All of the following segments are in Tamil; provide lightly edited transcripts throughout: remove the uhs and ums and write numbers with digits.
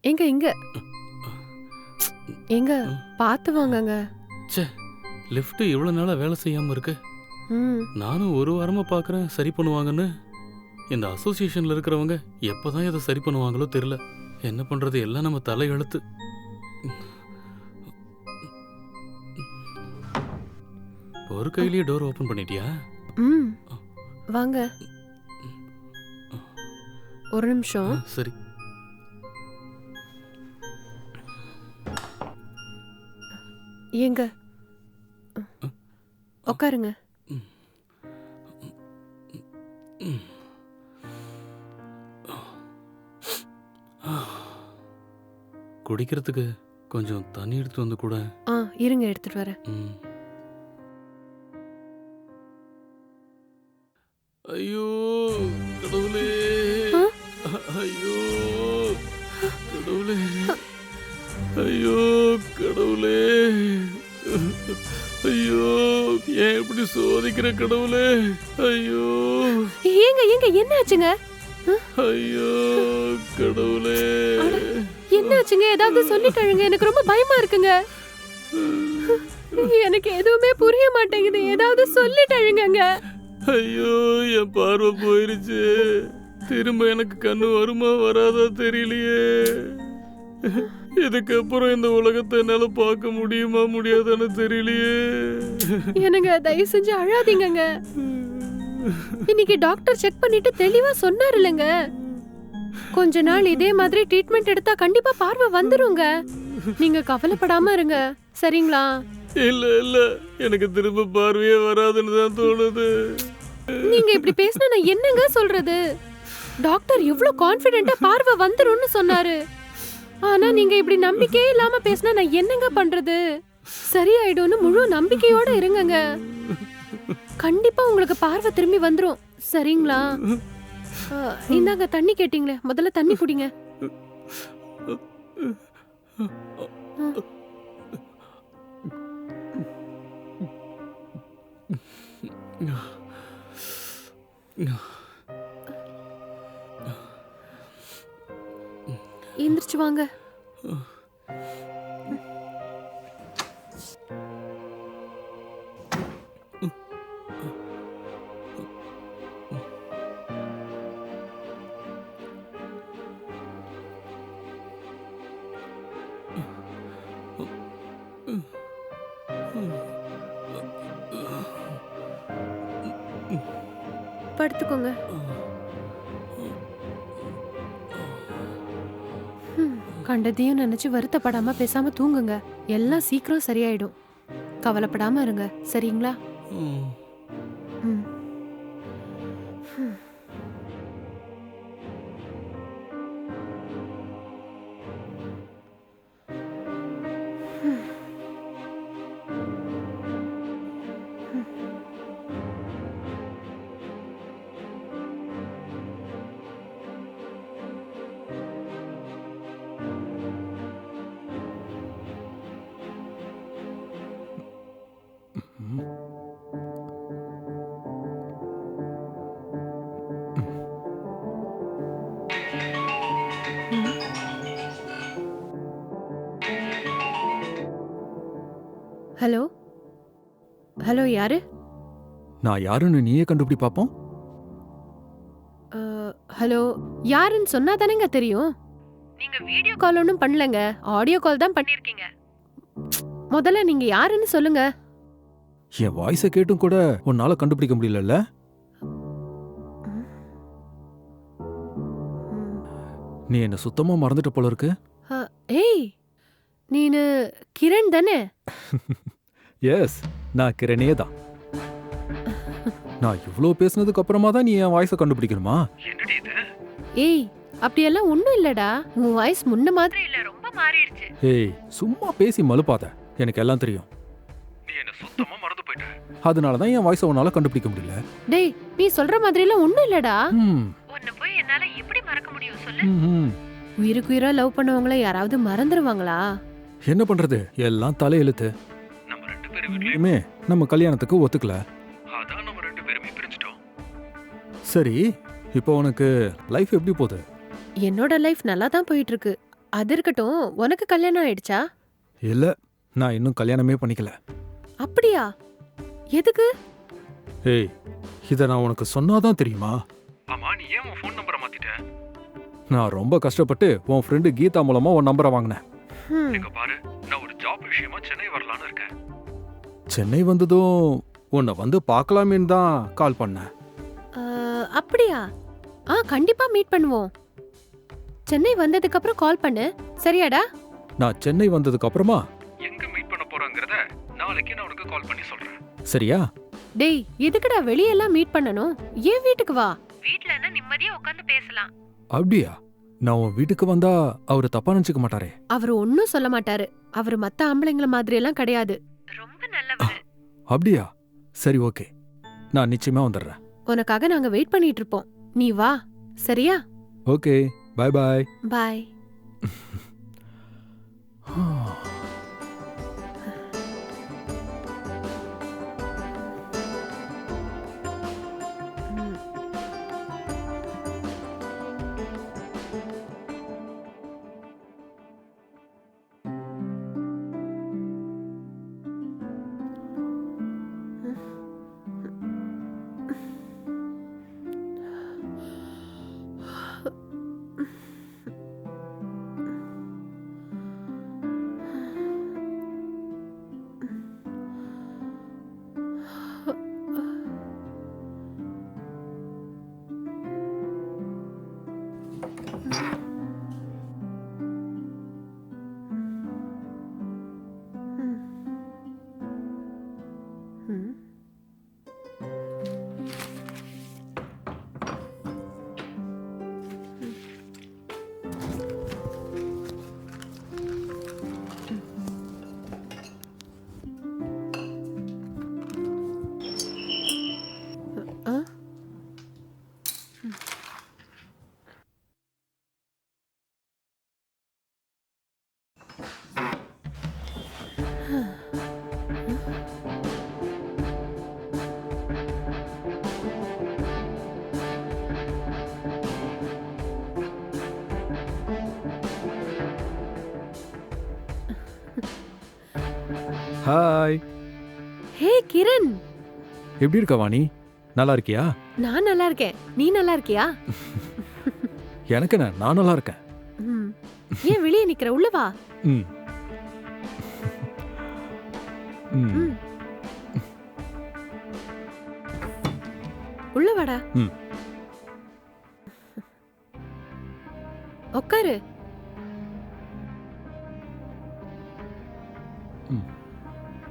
எங்க இங்க எங்க பாத்து வாங்கங்க. ச்சே, லிஃப்ட் இவ்வளவு நாளா வேலை செய்யாம இருக்கு. நானும் ஒரு வாரமா பாக்குறேன் சரி பண்ணுவாங்கன்னு. இந்த அசோசியேஷன்ல இருக்கிறவங்க எப்பதான் இதை சரி பண்ணுவாங்களோ தெரியல. என்ன பண்றது, எல்லாம் நம்ம தலை எழுத்து. ஒரு கையிலேயே டோர் ஓபன் பண்ணிட்டியா? வாங்க, ஒரு நிமிஷம். சரி. ஏங்க உட்காருங்க. குடிக்கிறதுக்கு கொஞ்சம் தண்ணி எடுத்து வந்து கூட. இருங்க, எடுத்துட்டு வரேன். ஐயோ கடவுளே, ஐயோ கடவுளே, ஐயோ கடவுளே, ஐயோ ஏன் இப்படி சோதிக்கிற கடவுளே, ஐயோ. ஏங்க ஏங்க என்ன ஆச்சுங்க? ஐயோ கடவுளே, என்ன ஆச்சுங்க? ஏதாவது சொல்லிட்டாருங்க, எனக்கு ரொம்ப பயமா இருக்குங்க. எனக்கு எதுவுமே புரிய மாட்டேங்குது, ஏதாவது சொல்லிட்டாருங்க. ஐயோ என் பார்வை போயிருச்சு. திரும்ப எனக்கு கண்ணு வருமா வராதா தெரியலையே. இதுக்கப்புறம் இந்த உலகத்தை என்னால பார்க்க முடியுமா முடியாதான்னு தெரியலையே. எனக்கு தயவு செஞ்சு அழாதீங்க. இன்னைக்கு டாக்டர் செக் பண்ணிட்டு தெளிவா சொன்னாரு இல்லங்க, கொஞ்ச நாள் இதே மாதிரி ட்ரீட்மெண்ட் எடுத்தா கண்டிப்பா பார்வை வந்துருங்க. நீங்க கவலைப்படாம இருங்க, சரிங்களா? இல்ல இல்ல, எனக்கு திரும்ப பார்வையே வராதுன்னு தான் தோணுது. நீங்க இப்படி பேசினா நான் என்னங்க சொல்றது? டாக்டர் எவ்வளவு கான்ஃபிடென்ட்டா பார்வை வந்துரும்னு சொன்னாரு. ஆனா நீங்க இப்படி நம்பிக்கையே இல்லாம பேசினா நான் என்னங்க பண்றது? சரியாயிடும்னு முழு நம்பிக்கையோட இருங்கங்க. கண்டிப்பா உங்களுக்கு பார்வை திரும்பி வந்துரும், சரிங்களா? இந்தாங்க தண்ணி கேட்டீங்களே, முதல்ல தண்ணி குடிங்க. எந்திரிச்சு வாங்க. படுத்துக்கோங்க. கண்டதையும் நினைச்சு வருத்தப்படாம பேசாம தூங்குங்க. எல்லாம் சீக்கிரம் சரியாயிடும். கவலைப்படாம இருங்க, சரிங்களா? ஹலோ ஹலோ, யாரு? நான் யாருன்னு நீயே கண்டுபிடி பாப்போம். ஹலோ, யாருன்னு சொன்னா தானேங்க தெரியும். நீங்க வீடியோ கால் ஒன்றும் பண்ணலங்க, ஆடியோ கால் தான் பண்ணிருக்கீங்க. முதல்ல நீங்க யாருன்னு சொல்லுங்க. என் வாய்ஸை கேட்டும் கூட உன்னால கண்டுபிடிக்க முடியலல்ல? நீ என்ன சுத்தமா மறந்துட்ட போல இருக்கு. ஏய், நீனு கிரண் தானே? எஸ், நான் கிரணே தான். நான் இவ்ளோ பேசினதுக்கு அப்புறமா தான் நீ என் வாய்ஸை கண்டுபிடிக்கணுமா? ஏய், அப்படியெல்லாம் ஒண்ணும் இல்லடா. உன் வாய்ஸ் முன்ன மாதிரி இல்ல, ரொம்ப மாறிடுச்சு. ஏய், சும்மா பேசி மலுப்பாத, எனக்கு எல்லாம் தெரியும். நீ என்ன சுத்தமா மறந்து போயிட்ட. அதனால தான் என் வாய்ஸை உன்னால கண்டுபிடிக்க முடியல. டேய், நீ சொல்ற மாதிரி எல்லாம் ஒண்ணும் இல்லடா. உன்னை போய் என்னால எப்படி மறக்க முடியும் சொல்லு? உயிருக்கு உயிரா லவ் பண்ணவங்கள யாராவது மறந்துடுவாங்களா? என்ன பண்றது, எல்லாம் தலையெழுத்து. நம்ம ரெண்டு பேரும் வீட்லயுமே நம்ம கல்யாணத்துக்கு ஒத்துக்கல. அதான் நம்ம ரெண்டு பேருமே பிரிஞ்சிட்டோம். சரி, இப்போ உனக்கு லைஃப் எப்படி போகுது? என்னோட லைஃப் நல்லா தான் போயிட்டு இருக்கு. அது இருக்கட்டும், உனக்கு கல்யாணம் ஆயிடுச்சா? இல்ல, நான் இன்னும் கல்யாணமே பண்ணிக்கல. அப்படியா? எதுக்கு? ஏய், இத நான் உனக்கு சொன்னாதான் தெரியுமா? ஆமா, நீ ஏன் உன் ஃபோன் நம்பரை மாத்திட்ட? நான் ரொம்ப கஷ்டப்பட்டு உன் ஃப்ரெண்டு கீதா மூலமா உன் நம்பரை வாங்கினேன். ஹம், இங்க பாரு, நான் ஒரு ஜாப் விஷயமா சென்னை வரலான்னு இருக்கேன். சென்னை வந்ததும் உன்னை வந்து பார்க்கலாமேன்னு தான் கால் பண்ணேன். அப்படியா? கண்டிப்பா மீட் பண்ணுவோம். சென்னை வந்ததுக்கு அப்புறம் கால் பண்ணு, சரியாடா? நான் சென்னை வந்ததுக்கு அப்புறமா எங்க மீட் பண்ண போறோங்கிறத நாளைக்கு நான் உனக்கு கால் பண்ணி சொல்றேன். சரியா? டேய், எதுக்குடா வெளியெல்லாம் மீட் பண்ணணும்? ஏன் வீட்டுக்கு வா. வீட்ல என்ன நிம்மதியா உட்கார்ந்து பேசலாம். அப்படியா? நான் உன் வீட்டுக்கு வந்தா அவரு தப்பா நினைச்சுக்க மாட்டாரே? அவர் ஒன்னும் சொல்ல மாட்டாரு. அவர் மத்த ஆம்பளைங்கள மாதிரி எல்லாம் கிடையாது. ரொம்ப நல்லவர். அப்படியா? சரி, ஓகே, நான் நிச்சயமா வந்துடுறேன். உனக்காக நாங்க வெயிட் பண்ணிட்டு இருப்போம். நீ வா, சரியா? Okay, bye bye. Bye. Hi, hey Kiran, எப்படி இருக்க வாணி? நல்லா இருக்கியா? நான் நல்லா இருக்கேன். நீ நல்லா இருக்கியா? எனக்கு என்ன, நான் நல்லா இருக்கேன். ம். ஏன் வெளியே நிக்கிற? உள்ள வா. ம். ம். ம். உள்ள வாடா. ம். உட்காரு. ம்.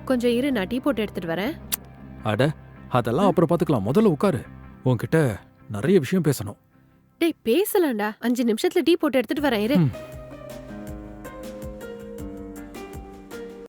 கொஞ்சம் இரு, நான் டீ போட்டு எடுத்துட்டு வரேன். அட, அதெல்லாம் அப்புறம் பாத்துக்கலாம். முதல்ல உட்காரு. உன்கிட்ட நிறைய விஷயம் பேசணும். டேய், பேசலாம்டா. 5 நிமிஷத்துல டீ போட்டு எடுத்துட்டு வரேன், இரு. ம்.